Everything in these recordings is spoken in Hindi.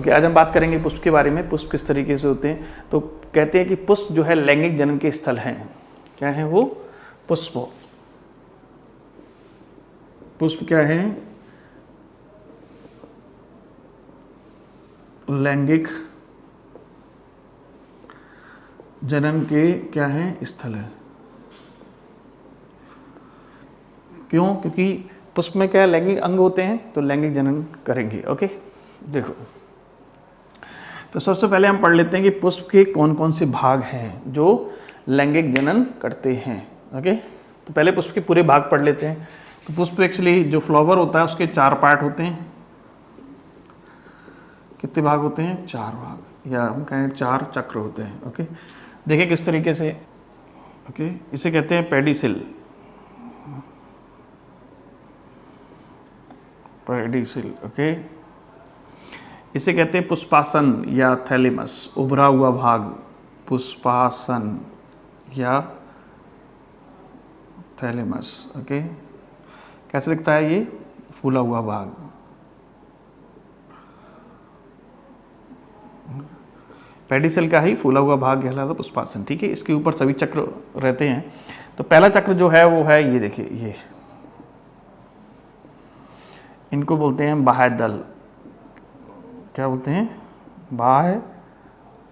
ओके, आज हम बात करेंगे पुष्प के बारे में। पुष्प किस तरीके से होते हैं? तो कहते हैं कि पुष्प जो है लैंगिक जनन के स्थल हैं। क्या है वो? पुष्प। पुष्प क्या है? लैंगिक जनन के क्या है? स्थल है। क्यों? क्योंकि पुष्प में क्या है? लैंगिक अंग होते हैं, तो लैंगिक जनन करेंगे। ओके, देखो, तो सबसे पहले हम पढ़ लेते हैं कि पुष्प के कौन कौन से भाग हैं जो लैंगिक जनन करते हैं। ओके, तो पहले पुष्प के पूरे भाग पढ़ लेते हैं। तो पुष्प एक्चुअली जो फ्लावर होता है उसके 4 पार्ट होते हैं। कितने भाग होते हैं? 4 भाग, या हम कहें 4 चक्र होते हैं। ओके, देखिए किस तरीके से। ओके, इसे कहते हैं पेडिसिल। Pedicel, okay. इसे कहते हैं पुष्पासन या थैलेमस, उभरा हुआ भाग। पुष्पासन या थैलेमस। ओके, कैसे दिखता है ये? फूला हुआ भाग। पेडिसिल का ही फूला हुआ भाग कहलाता है पुष्पासन। ठीक है, इसके ऊपर सभी चक्र रहते हैं। तो पहला चक्र जो है वो है ये, देखिए, ये इनको बोलते हैं बाह्य दल। क्या बोलते हैं? बाह्य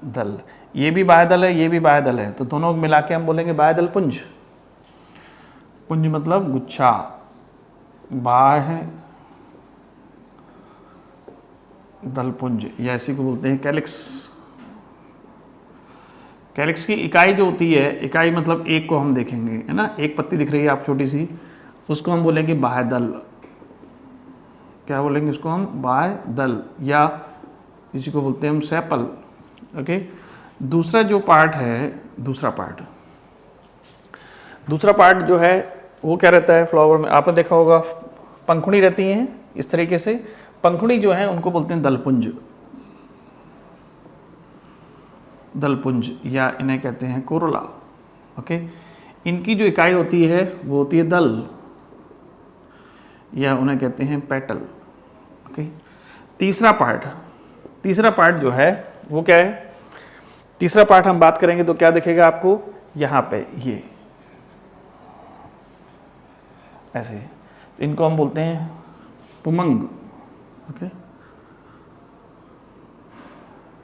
दल। ये भी बाह्य दल है, ये भी बाह्य दल है, तो दोनों मिला के हम बोलेंगे बाह्य दल पुंज। पुंज मतलब गुच्छा। बाह्य दल पुंज, या इसी को बोलते हैं कैलिक्स। कैलिक्स की इकाई जो होती है, इकाई मतलब एक को हम देखेंगे, है ना, एक पत्ती दिख रही है आप छोटी सी, उसको हम बोलेंगे बाह्य दल। क्या बोलेंगे इसको हम? बाह्य दल, या इसी को बोलते हैं हम सेपल। ओके, दूसरा जो पार्ट है, दूसरा पार्ट जो है वो क्या रहता है फ्लावर में? आपने देखा होगा पंखुड़ी रहती हैं इस तरीके से। पंखुड़ी जो है उनको बोलते हैं दलपुंज। दलपुंज, या इन्हें कहते हैं कोरोला। ओके, इनकी जो इकाई होती है वो होती है दल, या उन्हें कहते हैं पेटल। ओके, तीसरा पार्ट जो है वो क्या है? तीसरा पार्ट हम बात करेंगे तो क्या दिखेगा आपको? यहाँ पे ये ऐसे, तो इनको हम बोलते हैं पुमंग। ओके,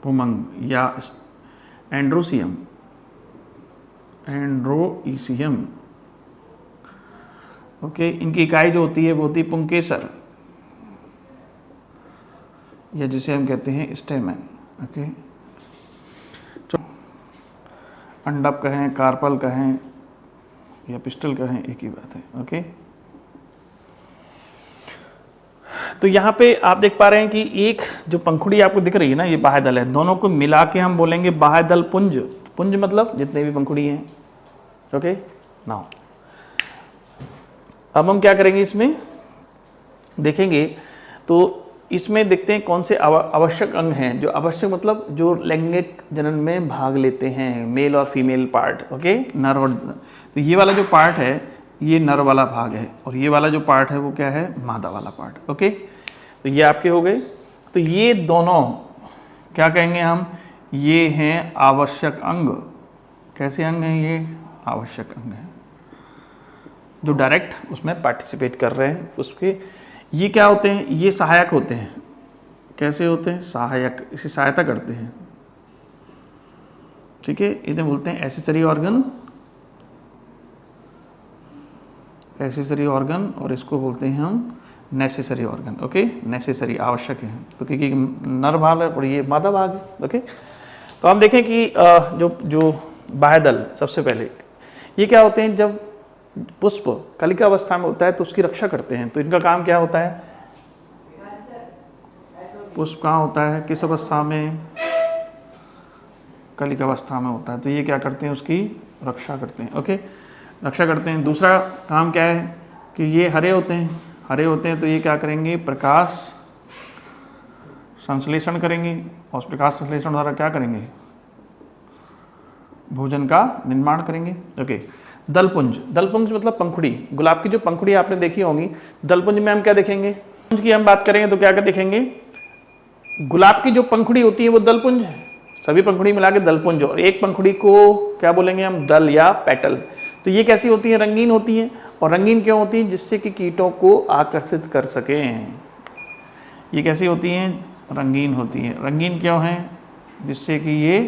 पुमंग या एंड्रोसियम। ओके, इनकी इकाई जो होती है वो होती है पुंकेसर, या जिसे हम कहते हैं स्टेमन। ओके, अंडप कहें, कार्पल कहें, या पिस्टल कहें, एक ही बात है। ओके, तो यहाँ पे आप देख पा रहे हैं कि एक जो पंखुड़ी आपको दिख रही है ना, ये बाह्य दल है। दोनों को मिला के हम बोलेंगे बाह्य दल पुंज। पुंज मतलब जितने भी पंखुड़ी हैं। ओके, नाउ अब हम क्या करेंगे, इसमें देखेंगे तो इसमें देखते हैं कौन से आवश्यक अंग हैं। जो आवश्यक मतलब जो लैंगिक जनन में भाग लेते हैं, मेल और फीमेल पार्ट। ओके, नर और, तो ये वाला जो पार्ट है ये नर वाला भाग है, और ये वाला जो पार्ट है वो क्या है? मादा वाला पार्ट। ओके, तो ये आपके हो गए। तो ये दोनों क्या कहेंगे हम? ये हैं आवश्यक अंग। कैसे अंग हैं ये? आवश्यक अंग हैं, जो डायरेक्ट उसमें पार्टिसिपेट कर रहे हैं उसके। ये क्या होते हैं? ये सहायक होते हैं। कैसे होते हैं? सहायक, इसे सहायता करते हैं। ठीक है, इन्हें बोलते हैं एसेसरी ऑर्गन। एसेसरी ऑर्गन, और इसको बोलते हैं हम नेसेसरी ऑर्गन। ओके, नेसेसरी आवश्यक है, तो क्योंकि नर भाग है और ये मादा भाग है। ओके, तो हम देखें कि जो बाह्य दल, सबसे पहले ये क्या होते हैं? जब पुष्प कलिका अवस्था में होता है तो उसकी रक्षा करते हैं। तो इनका काम क्या होता है? पुष्प कहाँ होता है? किस अवस्था में? कलिका अवस्था में होता है। तो ये क्या करते हैं? उसकी रक्षा करते हैं। ओके, रक्षा करते हैं। दूसरा काम क्या है कि ये हरे होते हैं। हरे होते हैं तो ये क्या करेंगे? प्रकाश संश्लेषण करेंगे, और उस प्रकाश संश्लेषण द्वारा क्या करेंगे? भोजन का निर्माण करेंगे। ओके, दलपुंज। दलपुंज मतलब पंखुड़ी। गुलाब की जो पंखुड़ी आपने देखी होंगी, दलपुंज में हम क्या देखेंगे? पुंज की हम बात करेंगे तो क्या देखेंगे? गुलाब की जो पंखुड़ी होती है वो दलपुंज, सभी पंखुड़ी मिला के दलपुंज, और एक पंखुड़ी को क्या बोलेंगे हम, दल या पेटल। तो ये कैसी होती है, रंगीन होती है। और रंगीन क्यों होती है, जिससे कि कीटों को आकर्षित कर सकें। ये कैसी होती हैं, रंगीन होती है। रंगीन क्यों है, जिससे कि ये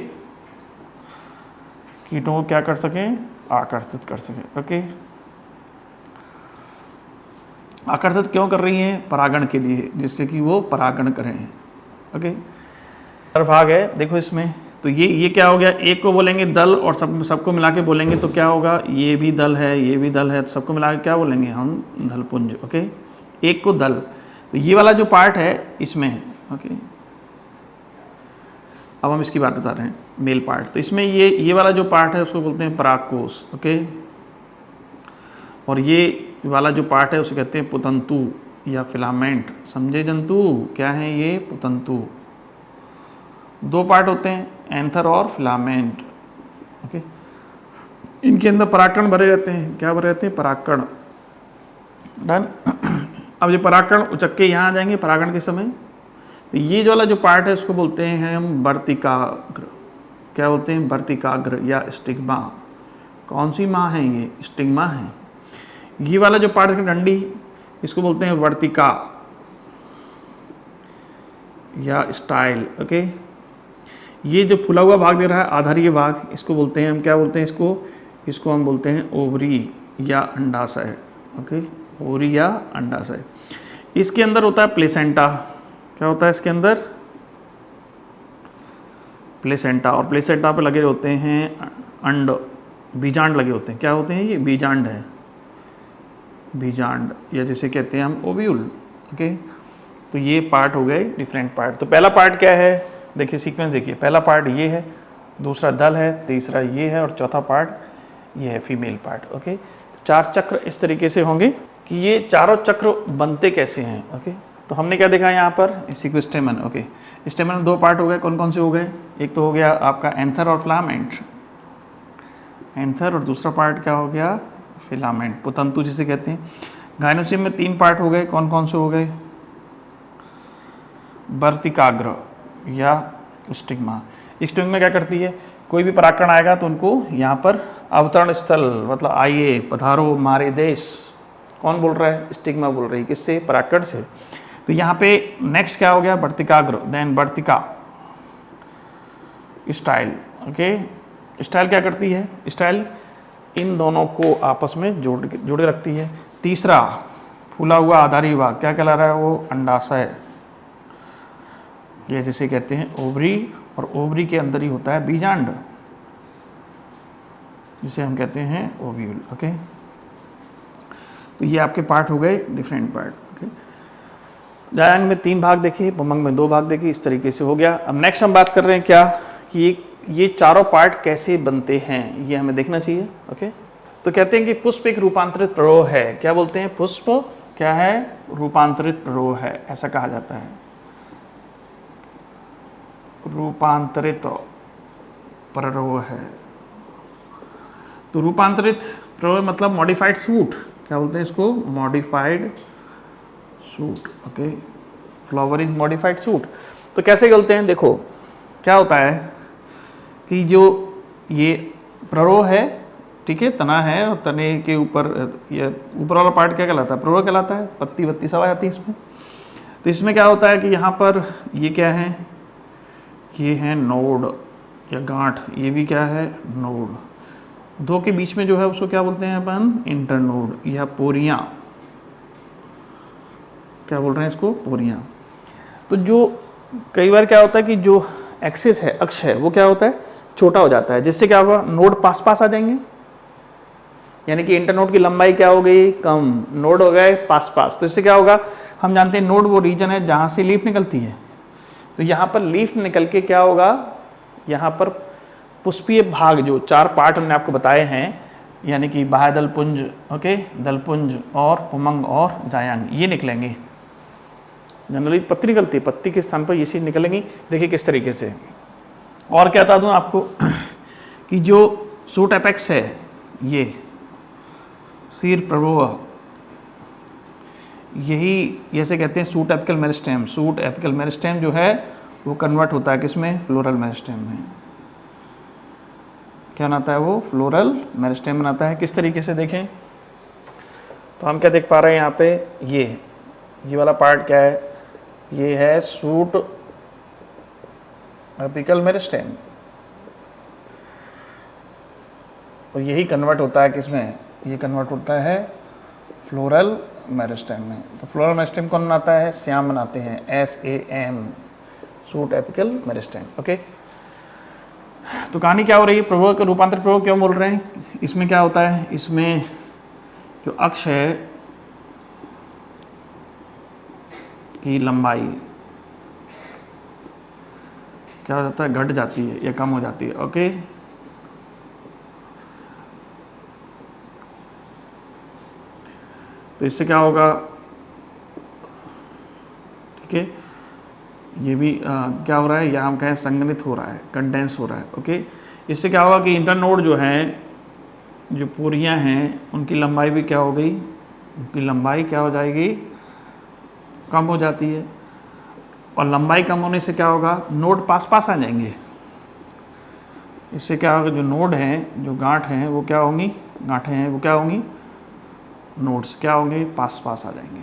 कीटों को क्या कर सकें, आकर्षित कर सकें। ओके, आकर्षित क्यों कर रही हैं, परागण के लिए, जिससे कि वो परागण करें। ओके, भाग है देखो इसमें, तो ये क्या हो गया, एक को बोलेंगे दल और सबको मिला के बोलेंगे तो क्या होगा, ये भी दल है, ये भी दल है, तो सबको मिला के क्या बोलेंगे हम, दलपुंज। ओके, एक को दल, तो ये वाला जो पार्ट है इसमें। ओके, अब हम इसकी बात बता रहे हैं, मेल पार्ट। तो इसमें ये वाला जो पार्ट है उसको बोलते हैं परागकोश। ओके, और ये वाला जो पार्ट है उसे कहते हैं पुतंतु या फिलामेंट। समझे जंतु, क्या है ये, पुतंतु। दो पार्ट होते हैं, एंथर और फिलामेंट। ओके, इनके अंदर परागकण भरे रहते हैं। क्या भरे रहते हैं, परागकण। डन। अब ये परागकण उचक्के यहाँ आ जाएंगे परागण के समय। तो ये जो वाला जो पार्ट है उसको बोलते हैं हम वर्तिकाग्र। क्या बोलते हैं, वर्तिकाग्र या स्टिग्मा। कौन सी माँ है ये, स्टिग्मा है। ये वाला जो पार्ट है डंडी, इसको बोलते हैं वर्तिका या स्टाइल। ओके, ये जो फुला हुआ भाग दे रहा है, आधारीय भाग, इसको बोलते हैं हम, क्या बोलते हैं इसको हम बोलते हैं ओवरी या अंडाशय। ओके, ओवरी या अंडाशय। इसके अंदर होता है प्लेसेंटा। क्या होता है इसके अंदर, प्लेसेंटा। और प्लेसेंटा पे लगे होते हैं अंड, बीजांड लगे होते हैं। क्या होते हैं ये, बीजांड है, बीजांड, या जिसे कहते हैं हम ओव्यूल। ओके, तो ये पार्ट हो गए डिफरेंट पार्ट। तो पहला पार्ट क्या है, देखिए सीक्वेंस देखिए, पहला पार्ट ये है, दूसरा दल है, तीसरा ये है, और चौथा पार्ट ये है फीमेल पार्ट। ओके, तो 4 चक्र इस तरीके से होंगे कि ये चारों चक्र बनते कैसे हैं। ओके, तो हमने क्या देखा यहाँ पर, इसी को स्टेमन। ओके, स्टेमन में 2 पार्ट हो गए, कौन कौन से हो गए, एक तो हो गया आपका एंथर और फिलामेंट, एंथर, और दूसरा पार्ट क्या हो गया, फिलामेंट, पुतंतु जिसे कहते हैं। गायनोसियम में 3 पार्ट हो गए, कौन कौन से हो गए, वर्तिकाग्र या स्टिग्मा। स्टिग्मा क्या करती है, कोई भी परागकण आएगा तो उनको यहाँ पर अवतरण स्थल, मतलब आइए पधारो हमारे देश, कौन बोल रहा है, स्टिग्मा बोल रही है, किससे, परागकण से। तो यहाँ पे नेक्स्ट क्या हो गया, वर्तिकाग्र, देन वर्तिका, स्टाइल। ओके, स्टाइल क्या करती है, स्टाइल इन दोनों को आपस में जोड़े रखती है। तीसरा फूला हुआ आधारी भाग क्या कहला रहा है, वो अंडाशय, ये जिसे कहते हैं ओवरी, और ओवरी के अंदर ही होता है बीजांड, जिसे हम कहते हैं ओव्यूल। ओके, तो ये आपके पार्ट हो गए डिफरेंट पार्ट। ओके, जायांग में 3 भाग देखे, पुमंग में 2 भाग देखे, इस तरीके से हो गया। अब नेक्स्ट हम बात कर रहे हैं क्या, कि ये चारों पार्ट कैसे बनते हैं, ये हमें देखना चाहिए। ओके, तो कहते हैं कि पुष्प एक रूपांतरित प्ररोह है। क्या बोलते हैं, पुष्प क्या है, रूपांतरित प्ररोह है, ऐसा कहा जाता है, रूपांतरित प्ररोह है। तो रूपांतरित प्ररोह मतलब मॉडिफाइड सूट, क्या बोलते हैं इसको, modified suit. Okay, flower is modified suit. तो कैसे बोलते हैं, देखो क्या होता है कि जो ये प्ररोह है, ठीक है, तना है, और तने के ऊपर ये ऊपर वाला पार्ट क्या कहलाता है, प्ररोह कहलाता है। पत्ती वत्ती सब आ जाती है इसमें। तो इसमें क्या होता है कि यहाँ पर ये क्या है, ये है नोड या गांठ, ये भी क्या है, नोड। 2 के बीच में जो है उसको क्या बोलते हैं अपन, इंटरनोड या पोरियां। क्या बोल रहे हैं इसको, पोरियां। तो जो कई बार क्या होता है कि जो एक्सिस है, अक्ष है, वो क्या होता है, छोटा हो जाता है, जिससे क्या होगा, नोड पास पास आ जाएंगे, यानी कि इंटरनोड की लंबाई क्या हो गई, कम, नोड हो गए पास पास। तो इससे क्या होगा, हम जानते हैं नोड वो रीजन है जहाँ से लीफ निकलती है। तो यहाँ पर लीफ निकल के क्या होगा, यहाँ पर पुष्पीय भाग, जो 4 पार्ट हमने आपको बताए हैं, यानी कि बाह्य दलपुंज, ओके, दलपुंज और पुमंग और जायांग, ये निकलेंगे। जनरली पत्ती निकलती है, पत्ती के स्थान पर ये चीज निकलेंगी। देखिए किस तरीके से। और क्या बता दूं आपको कि जो सूट एपेक्स है, ये शीर प्ररोह, यही जैसे कहते हैं suit apical meristem. Suit apical meristem जो है वो कन्वर्ट होता है किसमें? फ्लोरल मेरिस्टेम में। क्या बनाता है वो? फ्लोरल मेरिस्टेम बनाता है। किस तरीके से देखें तो हम क्या देख पा रहे हैं यहाँ पे, ये वाला पार्ट क्या है? ये है सूट एपिकल मेरिस्टेम, और यही कन्वर्ट होता है किसमें? ये कन्वर्ट होता है फ्लोरल मेरिस्टेम में। तो फ्लोरल मेरिस्टेम कौन बनाता है? SAM बनाते हैं, SAM, suit apical meristem. Okay, तो कहानी क्या हो रही है? प्रभु का रूपांतर प्रभु क्यों बोल रहे हैं? इसमें क्या होता है? इसमें जो अक्ष है की लंबाई क्या हो जाता है? घट जाती है या कम हो जाती है। ओके, तो इससे क्या होगा? ठीक है, ये भी क्या हो रहा है? या हम कहें संघनित हो रहा है, कंडेंस हो रहा है। ओके, इससे क्या होगा कि इंटरनोड जो हैं, जो पूरियां हैं, उनकी लंबाई भी क्या हो गई? उनकी लंबाई क्या हो जाएगी? कम हो जाती है। और लंबाई कम होने से क्या होगा? नोड पास पास आ जाएंगे। इससे क्या होगा? जो नोड हैं, जो गांठ हैं, वो क्या होंगी? गांठें हैं वो क्या होंगी? नोड्स क्या होंगे? पास पास आ जाएंगे।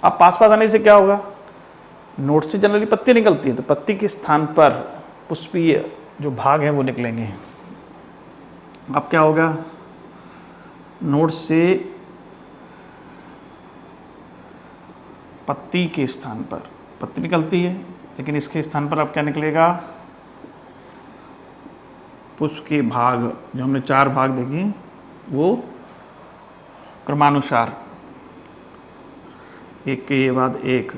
अब पास पास आने से क्या होगा? नोड से जनरली पत्ती निकलती है, तो पत्ती के स्थान पर पुष्पीय जो भाग हैं वो निकलेंगे। अब क्या होगा? नोड से पत्ती के स्थान पर पत्ती निकलती है, लेकिन इसके स्थान पर अब क्या निकलेगा? पुष्प के भाग, जो हमने 4 भाग देखे वो क्रमानुसार एक के बाद एक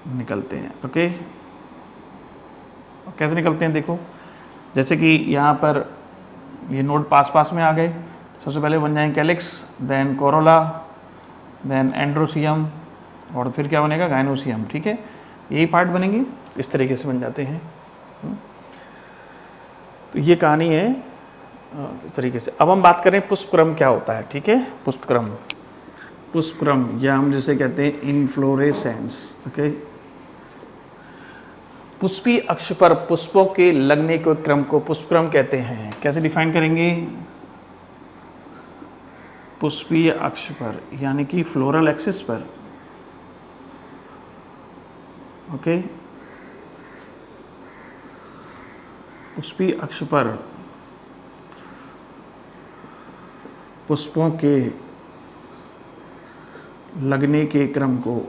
निकलते हैं। ओके, कैसे निकलते हैं देखो, जैसे कि यहाँ पर ये नोड पास पास में आ गए। सबसे पहले बन जाएंगे calyx, then corolla, then androecium, और फिर क्या बनेगा? गाइनोसियम। ठीक है, यही पार्ट बनेंगे, इस तरीके से बन जाते हैं। तो ये कहानी है इस तरीके से। अब हम बात करें पुष्पक्रम क्या होता है। ठीक है, पुष्पक्रम, पुष्पक्रम या हम जिसे कहते हैं इनफ्लोरेसेंस। ओके, पुष्पीय अक्ष पर पुष्पों के लगने के क्रम को पुष्पक्रम कहते हैं। कैसे डिफाइन करेंगे? पुष्पीय अक्ष पर यानी कि फ्लोरल एक्सिस पर। ओके, पुष्पीय अक्ष पर पुष्पों के लगने के क्रम को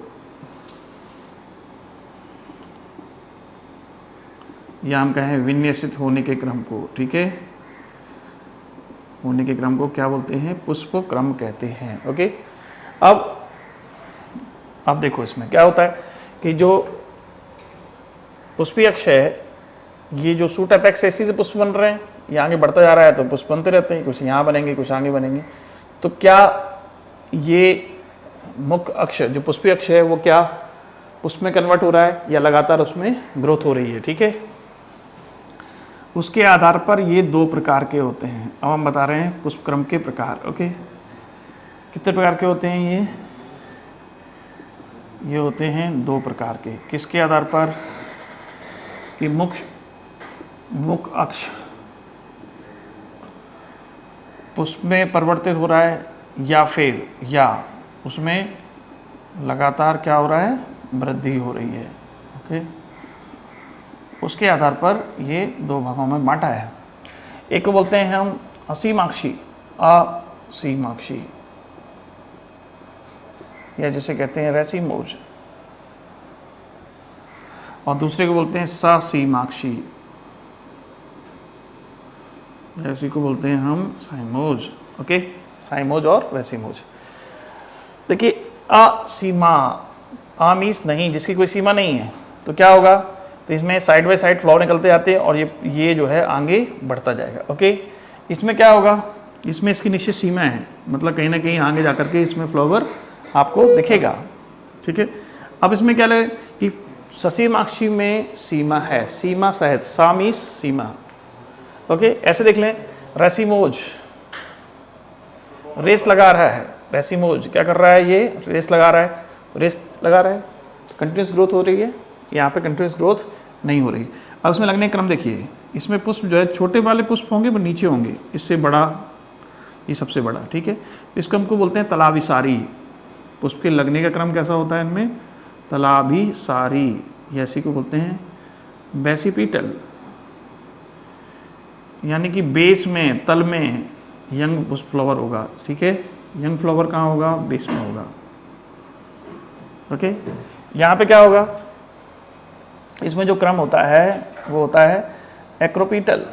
या हम कहें विन्यासित होने के क्रम को, ठीक है, होने के क्रम को क्या बोलते हैं? पुष्पक्रम कहते हैं। ओके, अब देखो इसमें क्या होता है कि जो पुष्पीय अक्ष है, ये जो सूट एपेक्स ऐसी से पुष्प बन रहे हैं, ये आगे बढ़ता जा रहा है तो पुष्प बनते रहते हैं, कुछ यहाँ बनेंगे कुछ आगे बनेंगे। तो क्या ये मुख्य अक्ष जो पुष्पीय अक्ष है वो क्या पुष्प में कन्वर्ट हो रहा है या लगातार उसमें ग्रोथ हो रही है? ठीक है, उसके आधार पर ये 2 प्रकार के होते हैं। अब हम बता रहे हैं पुष्पक्रम के प्रकार। ओके, कितने प्रकार के होते हैं ये होते हैं 2 प्रकार के। किसके आधार पर? कि मुख्य अक्ष पुष्प में परिवर्तित हो रहा है या फिर उसमें लगातार क्या हो रहा है? वृद्धि हो रही है। ओके, उसके आधार पर ये 2 भागों में बांटा है। एक को बोलते हैं हम असीमाक्षी, असीमाक्षी, या जिसे कहते हैं रेसिमोज, और दूसरे को बोलते हैं ससीमाक्षी, इसी को बोलते हैं हम साइमोज। ओके, साइमोज और रेसिमोज। देखिए, असीमा, मीन्स नहीं, जिसकी कोई सीमा नहीं है, तो क्या होगा? तो इसमें साइड बाय साइड फ्लावर निकलते जाते हैं और ये जो है आगे बढ़ता जाएगा। ओके, इसमें क्या होगा? इसमें इसकी निश्चित सीमा है, मतलब कहीं ना कहीं आगे जाकर के इसमें फ्लावर आपको दिखेगा। ठीक है, अब इसमें क्या लगे कि ससीमाक्षी में सीमा है, सीमा सहित, सा मीन्स सीमा। ओके, ऐसे देख लें रेसिमोज, रेस लगा रहा है, रेसिमोज क्या कर रहा है, ये रेस लगा रहा है, तो रेस लगा रहा है, कंटिन्यूस ग्रोथ हो रही है, यहाँ पे कंटिन्यूस ग्रोथ नहीं हो रही। अब इसमें लगने का क्रम देखिए, इसमें पुष्प जो है छोटे वाले पुष्प होंगे वो नीचे होंगे, इससे बड़ा ये सबसे बड़ा, ठीक है। तो इसको हमको बोलते हैं तलाभिसारी। पुष्प के लगने का क्रम कैसा होता है इनमें, तलाभिसारी, या इसी को बोलते हैं बेसिपिटल, यानी कि बेस में, तल में यंग पुष्प फ्लावर होगा, ठीक है। यंग फ्लावर कहाँ होगा, बेस में होगा, ओके। यहाँ पे क्या होगा, इसमें जो क्रम होता है वो होता है एक्रोपिटल,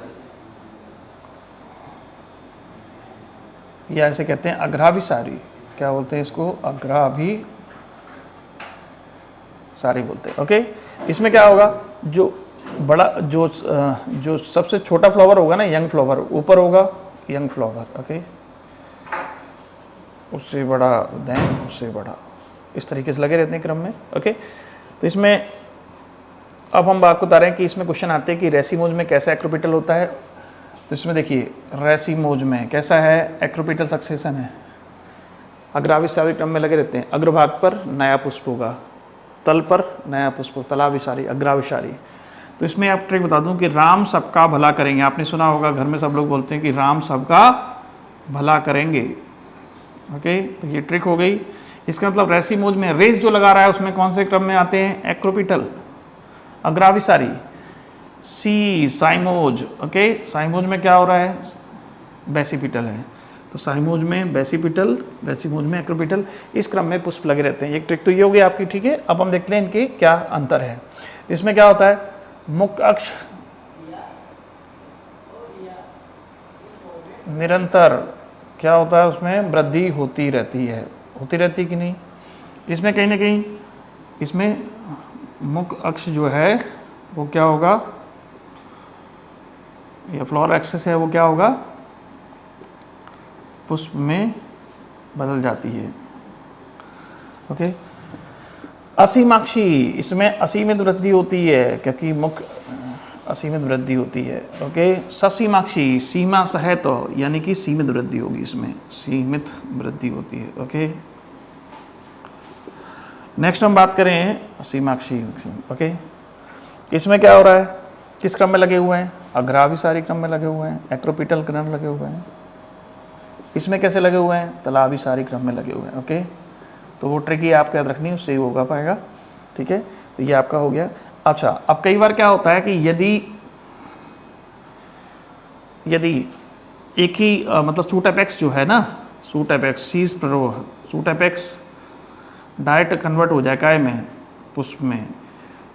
या ऐसे कहते हैं अग्राभिसारी। क्या बोलते हैं इसको, अग्राभिसारी बोलते हैं, ओके। इसमें क्या होगा, जो बड़ा जो सबसे छोटा फ्लावर होगा ना, यंग फ्लावर ऊपर होगा, यंग फ्लावर, ओके, उससे बड़ा, देन उससे बड़ा, इस तरीके से लगे रहते हैं क्रम में, ओके। तो इसमें अब हम बात बता रहे हैं कि इसमें क्वेश्चन आते हैं कि रेसिमोज में कैसा एक्रोपिटल होता है। तो इसमें देखिए रेसिमोज में कैसा है, एक्रोपिटल सक्सेशन है, अग्राभिसारी क्रम में लगे रहते हैं। अग्रभाग पर नया पुष्प होगा, तल पर नया पुष्प, तलाभिसारी, अग्राभिसारी। तो इसमें आप ट्रिक बता दूं कि राम सबका भला करेंगे, आपने सुना होगा, घर में सब लोग बोलते हैं कि राम सबका भला करेंगे, ओके। तो ये ट्रिक हो गई। इसका मतलब रेसिमोज में रेस जो लगा रहा है उसमें कौन से क्रम में आते हैं, एक्रोपिटल, अग्राभिसारी। सी साइमोज, ओके, साइमोज में क्या हो रहा है, बेसिपिटल है, तो साइमोज में बेसिपिटल, रेसिमोज में एक्रोपिटल, इस क्रम में पुष्प लगे रहते हैं। एक ट्रिक तो ये हो गई आपकी, ठीक है। अब हम देखते हैं इनके क्या अंतर है। इसमें क्या होता है, मुख्य अक्ष निरंतर क्या होता है, उसमें वृद्धि होती रहती है, होती रहती कि नहीं। इसमें कहीं ना कहीं इसमें मुख्य अक्ष जो है वो क्या होगा, या फ्लोर एक्सिस है वो क्या होगा, पुष्प में बदल जाती है, ओके। असीमाक्षी, इसमें असीमित वृद्धि होती है क्योंकि मुख्य असीमित वृद्धि होती है, ओके। ससीमाक्षी, सीमा सहित तो, यानी कि सीमित वृद्धि होगी, इसमें सीमित वृद्धि होती है, ओके। नेक्स्ट हम बात करें असीमाक्षी, ओके। इसमें क्या हो रहा है, किस क्रम में लगे हुए हैं, अग्राभिसारी क्रम में लगे हुए हैं, एक्रोपिटल क्रम में लगे हुए हैं। इसमें कैसे लगे हुए हैं, तलाभिसारी क्रम में लगे हुए हैं, ओके। तो वो ट्रिक ही आपको याद रखनी है, उससे ही होगा पाएगा, ठीक है। तो ये आपका हो गया। अच्छा, अब कई बार क्या होता है कि यदि एक ही मतलब सूट एपेक्स जो है ना, सूट एपेक्स, शीर्ष प्ररोह, सूट एपेक्स डायरेक्ट कन्वर्ट हो जाए काय में, पुष्प में,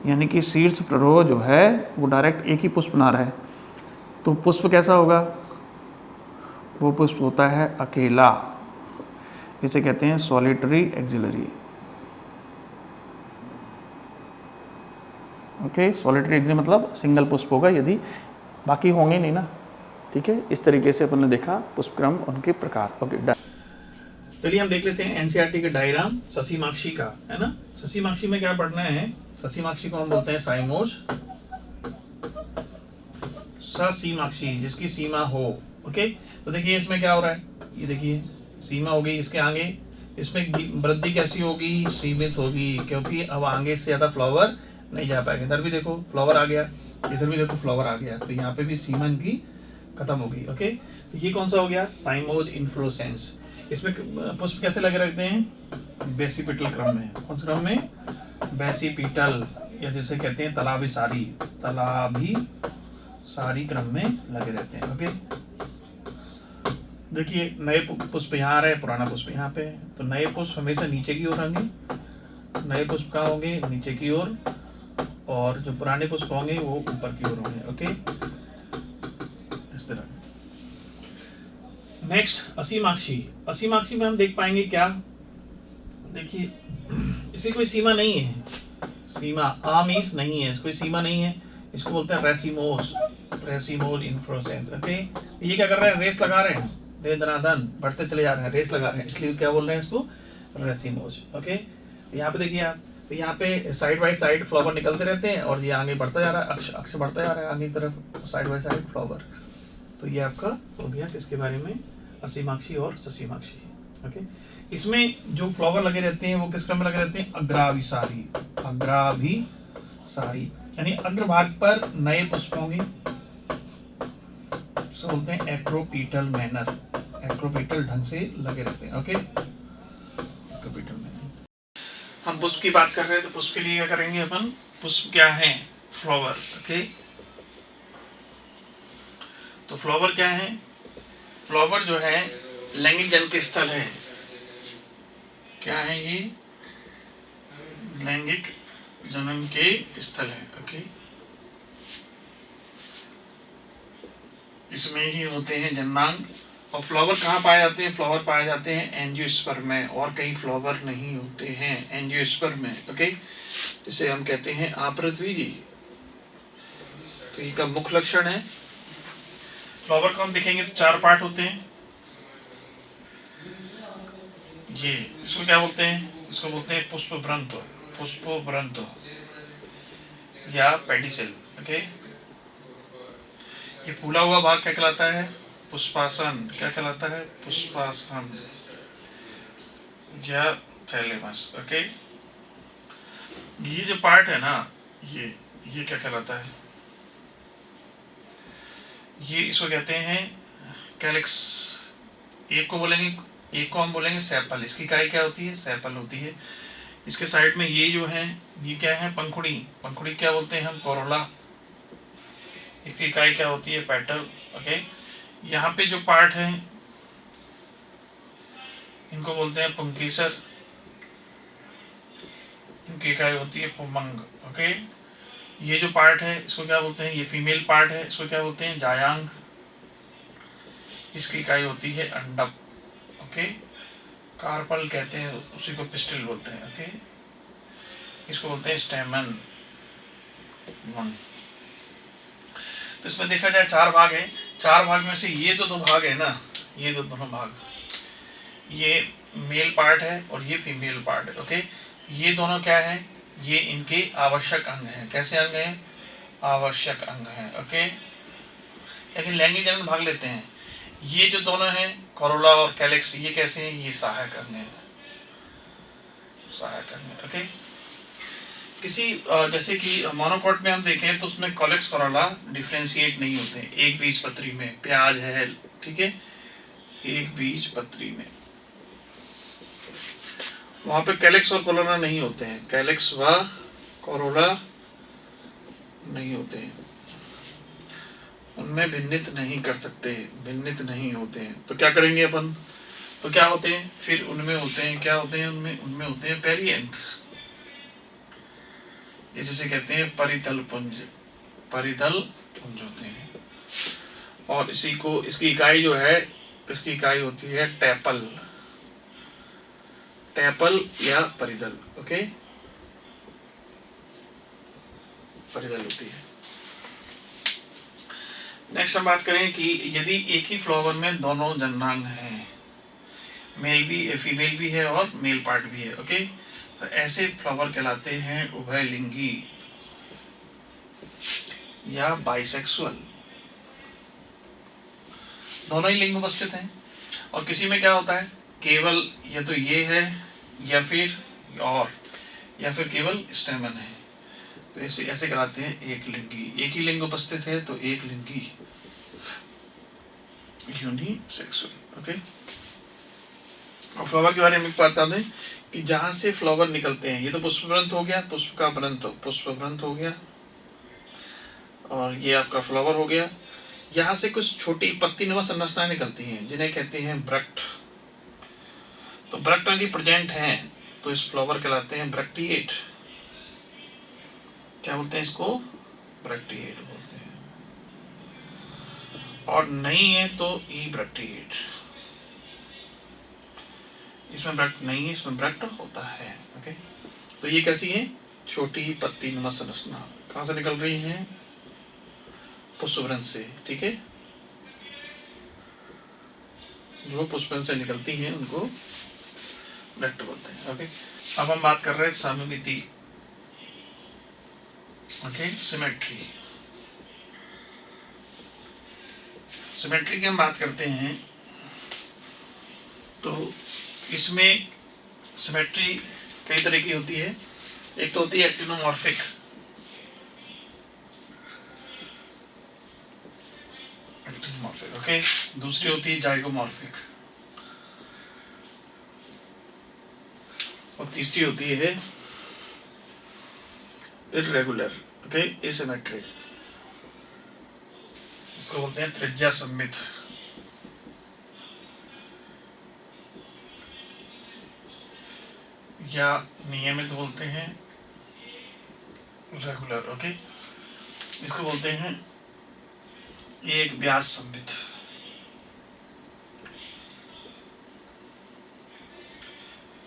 यानी कि शीर्ष प्ररोह जो है वो डायरेक्ट एक ही पुष्प बना रहा है, तो पुष्प कैसा होगा, वो पुष्प होता है अकेला, इसे कहते हैं solitary axillary, okay. Solitary axillary मतलब सिंगल पुष्प होगा, यदि बाकी होंगे नहीं ना, ठीक है। इस तरीके से अपन ने देखा पुष्पक्रम, उनके प्रकार, ओके। चलिए हम देख लेते हैं एनसीईआरटी के डायग्राम ससीमाक्षी का, है ना। ससीमाक्षी में क्या पढ़ना है, ससीमाक्षी को हम बोलते हैं साइमोज, ससीमाक्षी जिसकी सीमा हो, ओके। तो देखिए इसमें क्या हो रहा है, ये देखिए सीमा होगी, इसके आगे इसमें वृद्धि कैसी होगी, सीमित होगी, क्योंकि अब आगे से ज्यादा फ्लावर नहीं जा पाएगा। इधर भी देखो फ्लावर आ गया, इधर भी देखो फ्लावर आ गया, तो यहाँ पे भी सीमा इनकी खत्म होगी, ओके। तो ये कौन सा हो गया, साइमोज इन्फ्लोरेसेंस। इसमें पुष्प कैसे लगे रहते हैं, बेसिपिटल क्रम में, कौन से क्रम में, बेसिपिटल, या जिसे कहते हैं तलाभिसारी, तलाभिसारी क्रम में लगे रहते हैं, ओके। देखिए नए पुष्प यहाँ आ रहे हैं, पुराना पुष्प यहाँ पे, तो नए पुष्प हमेशा नीचे की ओर होंगे, नए पुष्प कहाँ होंगे, नीचे की ओर, और जो पुराने पुष्प होंगे वो ऊपर की ओर होंगे, ओके, इस तरह। नेक्स्ट असीमाक्षी, असीमाक्षी में हम देख पाएंगे क्या, देखिए इसकी कोई सीमा नहीं है, सीमा आमीस नहीं है, कोई सीमा नहीं है, इसको बोलते हैं रेसिमोज, रेसिमोज इन्फ्लोरेसेंस, ओके। ये क्या कर रहे हैं, रेस लगा रहे हैं, दे दनादन बढ़ते चले जा रहे हैं, रेस लगा रहे हैं, इसलिए क्या बोल रहे हैं इसको, रेसिमोज, ओके। यहाँ पे देखिए आप, तो यहाँ पे साइड बाय साइड फ्लावर निकलते रहते हैं, और ये आगे बढ़ता जा रहा है, अक्ष बढ़ता जा रहा है आगे की तरफ, साइड बाय साइड फ्लावर। तो ये आपका हो गया किसके बारे में, असीमाक्षी और ससीमाक्षी। ओके। इसमें जो फ्लावर लगे रहते हैं वो किस क्रम में लगे रहते हैं? अग्राभिसारी, अग्राभिसारी यानी अग्रभाग पर नए पुष्प होंगे, सो बोलते हैं एक्रोपीटल मैनर, एक्रोपीटल ढंग से लगे रहते हैं। Okay, acropetal manner. हम पुष्प की बात कर रहे हैं तो पुष्प के लिए क्या करेंगे अपन? पुष्प क्या है? फ्लावर। ओके, तो फ्लावर क्या है? फ्लावर जो है लैंगिक जन्म के स्थल है। क्या है ये? लैंगिक जन्म के स्थल है। ओके, इसमें ही होते हैं जननांग। और फ्लावर कहाँ पाए जाते हैं? फ्लावर पाए जाते हैं एंजियोस्पर्म में, और कहीं फ्लावर नहीं होते हैं एंजियोस्पर्म में। ओके, जिसे हम कहते हैं आपृतबीजी। तो ये का मुख्य लक्षण है। फ्लावर को हम देखेंगे तो 4 पार्ट होते हैं। ये इसको क्या बोलते हैं? इसको बोलते हैं पुष्पवृंत, पुष्पवृंत या पेडिसिल। ओके, ये फूला हुआ भाग क्या कहलाता है? पुष्पासन। क्या कहलाता है? पुष्पासन या थैलेमस। ओके, ये जो पार्ट है ना, ये क्या कहलाता है? ये इसको कहते हैं कैलिक्स। एक को बोलेंगे, एक को हम बोलेंगे सेपल। इसकी इकाई क्या होती है? सेपल होती है। इसके साइड में ये जो है, ये क्या है? पंखुड़ी। पंखुड़ी क्या बोलते हैं हम? कोरोला। इसकी इकाई क्या होती है? पेटल। ओके, यहाँ पे जो पार्ट है इनको बोलते हैं पुंकेसर, इनकी इकाई होती है पुमंग। ओके, ये जो पार्ट है इसको क्या बोलते हैं? ये फीमेल पार्ट है, इसको क्या बोलते हैं? जायांग। इसकी इकाई होती है अंडक। ओके, कार्पल कहते हैं उसी को, पिस्टल बोलते हैं। ओके, इसको बोलते हैं स्टेमन। तो इसमें देखा जाए 4 भाग है। 4 भाग में से ये दो भाग है ना, ये दोनों भाग, ये मेल पार्ट है और ये फीमेल पार्ट है। ओके, ये दोनों क्या है? ये इनके आवश्यक अंग हैं। कैसे अंग हैं? आवश्यक अंग हैं। ओके, लेकिन लैंगिक जन्म भाग लेते हैं। ये जो दोनों हैं कोरोला और कैलिक्स, ये कैसे हैं? ये सहायक अंग हैं, सहायक अंग है। ओके, किसी जैसे कि मोनोकॉट में हम देखें तो उसमें कॉलेक्स कोरोला डिफ्रेंशिएट नहीं होते हैं एक बीज पत्री में। प्याज है, ठीक है, एक बीज पत्री में वहां पे कैलिक्स और कोरोला नहीं होते हैं, कैलिक्स व कोरोला नहीं होते हैं, उनमें भिन्नित नहीं कर सकते, भिन्नित नहीं होते हैं। तो क्या करेंगे अपन? तो क्या होते हैं फिर उनमें? होते हैं, क्या होते हैं उनमें? उनमें होते हैं पेरिएंथ, जिसे कहते हैं परितल पुंज, परितल पुंज होते हैं। और इसी को, इसकी इकाई जो है, इसकी इकाई होती है टैपल, टैपल या परिदल। ओके, परिदल होती है। नेक्स्ट हम बात करें कि यदि एक ही फ्लावर में दोनों जननांग हैं, मेल भी, फीमेल भी है और मेल पार्ट भी है। ओके, तो ऐसे फ्लावर कहलाते हैं उभयलिंगी या बाइसेक्सुअल। दोनों ही लिंग उपस्थित हैं। और किसी में क्या होता है? केवल या तो ये है या फिर और, या फिर केवल स्टेमन है। तो इसे ऐसे कहलाते हैं एक लिंगी। एक ही लिंग उपस्थित है तो एक लिंगी, यूनिसेक्सुअल। ओके, और फ्लावर के बारे में बता दें कि जहां से फ्लावर निकलते हैं, ये तो पुष्पवृंत हो गया, पुष्प का वृंत, पुष्पवृंत हो गया, और ये आपका फ्लावर हो गया। यहाँ से कुछ छोटी पत्ती नुमा संरचनाएं निकलती हैं जिन्हें कहते हैं ब्रक्ट। तो ब्रक्ट यदि प्रेजेंट हैं तो इस फ्लावर कहलाते हैं ब्रैक्टिएट। क्या बोलते हैं इसको? ब्रैक्टिएट बोलते हैं। और नहीं है तो ई ब्रैक्टिएट। इसमें ब्रैक्ट नहीं है, इसमें ब्रैक्ट होता है। ओके, तो ये कैसी है? छोटी पत्ती नुमा संरचना कहाँ से निकल रही है? पुष्पवृंत से। ठीक है, जो पुष्पवृंत से निकलती हैं उनको ब्रैक्ट बोलते हैं। ओके, अब हम बात कर रहे हैं सममिति। Okay, symmetry. सिमेट्री की हम बात करते हैं तो इसमें सिमेट्री कई तरह की होती है। एक तो होती है एक्टिनोमॉर्फिक, ओके। दूसरी होती है जाइगोमॉर्फिक, और तीसरी होती है इर्रेगुलर, ओके, एसिमेट्रिक। इसको बोलते हैं त्रिज्या सममित, या नियमित बोलते हैं, रेगुलर, ओके। इसको बोलते हैं एक व्यास सममित,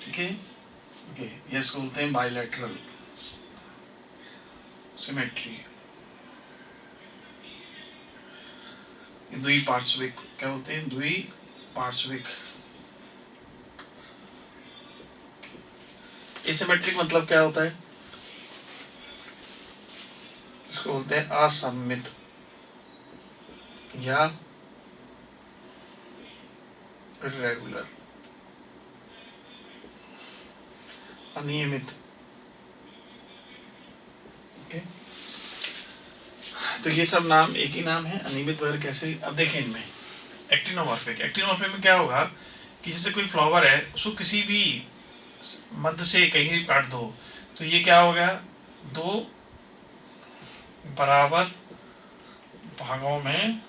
ठीक है, ओके। ये इसको बोलते हैं बाइलेटरल सिमेट्री, द्विपार्श्विक, क्या बोलते हैं, द्विपार्श्विक। एसिमेट्रिक मतलब क्या होता है, इसको बोलते हैं असममित या इर्रेगुलर, अनियमित, ओके। तो ये सब नाम एक ही नाम है, अनियमित वगैरह कैसे। अब देखें इनमें एक्टिनोमॉर्फिक, एक्टिनोमॉर्फिक में क्या होगा कि जैसे कोई फ्लावर है, उसको किसी भी मध्य से कहीं भी काट दो तो ये क्या हो गया, दो बराबर भागों में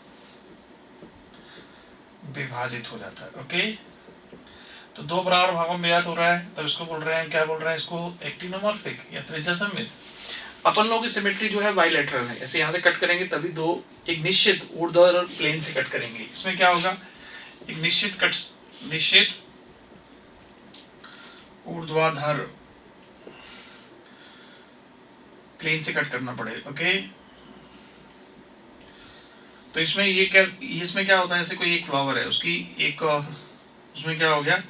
विभाजित हो जाता है, ओके। तो दो बराबर भागों में विभाजित हो रहा है, तो इसको बोल रहे हैं, क्या बोल रहे हैं, इसको एक्टिनोमॉर्फिक या त्रिज्या सममित। अपन लोग की सिमेट्री जो है बाइलेटरल है, ऐसे यहाँ से कट करेंगे तभी दो एक निश्चित ऊर्ध्वाधर प्लेन से कट करेंगे। इसमें क्या होगा, एक निश्चित ऊर्ध्वाधर प्लेन से कट करना पड़ेगा, ओके। तो इसमें इसमें क्या होता है, जैसे कोई एक फ्लावर है, उसकी एक उसमें क्या हो गया,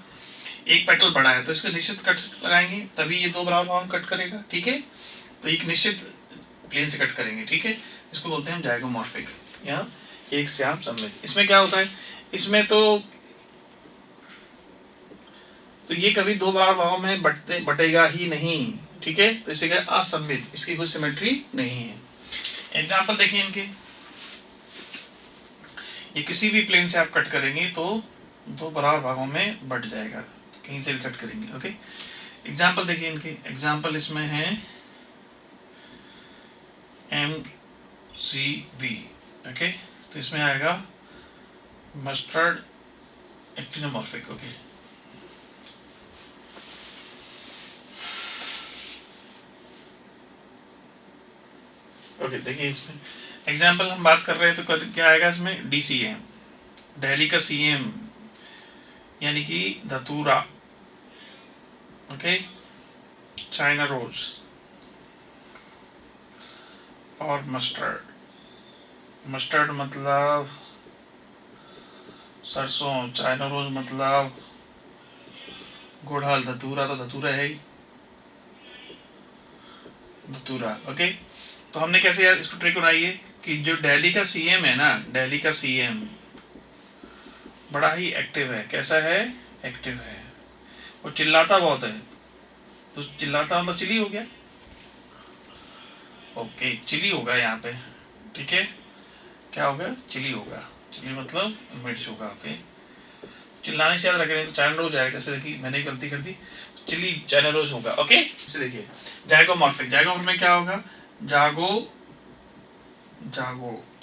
एक पेटल बड़ा है, तो इसको निश्चित कट लगाएंगे तभी ये दो बराबर भाग कट करेगा, ठीक है। तो एक निश्चित प्लेन से कट करेंगे, ठीक है। इसको बोलते हैं हम जाइगोमॉर्फिक या एक श्याम सममित। इसमें क्या होता है, इसमें तो ये कभी दो बराबर भागों में बटेगा ही नहीं, ठीक है। तो इसे क्या, असममित, इसकी कोई सिमेट्री नहीं है। एग्जाम्पल देखिए इनके, ये किसी भी प्लेन से आप कट करेंगे तो दो बराबर भागों में बट जाएगा, कहीं से भी कट करेंगे, ओके। एग्जाम्पल देखिए इनके, एग्जाम्पल इसमें है MCB, ओके। तो इसमें आएगा मस्टर्ड एक्टिनोमॉर्फिक, ओके। ओके, देखिए इसमें एग्जाम्पल हम बात कर रहे हैं, तो क्या आएगा इसमें, DCM, दिल्ली का CM, यानी कि धतूरा, ओके, चाइना रोज और मस्टर्ड मतलब सरसों, चाइना रोज मतलब गुड़हल, धतूरा तो धतूरा है ही, धतूरा, ओके। तो हमने कैसे यार इसको ट्रिक बनाई है कि जो दिल्ली का CM है ना, दिल्ली का CM बड़ा ही एक्टिव है। कैसा है, एक्टिव है। वो चिल्लाता बहुत है, तो चिल्लाता मतलब चिली हो गया, ओके, चिली होगा यहाँ पे, ठीक है। क्या होगा, चिली होगा, चिली मतलब मिर्च होगा, ओके। चिल्लाने से याद रखें तो चाइना रोज आएगा, जैसे देखिए मैंने गलती कर दी, चिली चाइना रोज होगा, ओके। इसे देखिए जाइगोमॉर्फिक, जाइगोमॉर्फिक में क्या होगा, जागो,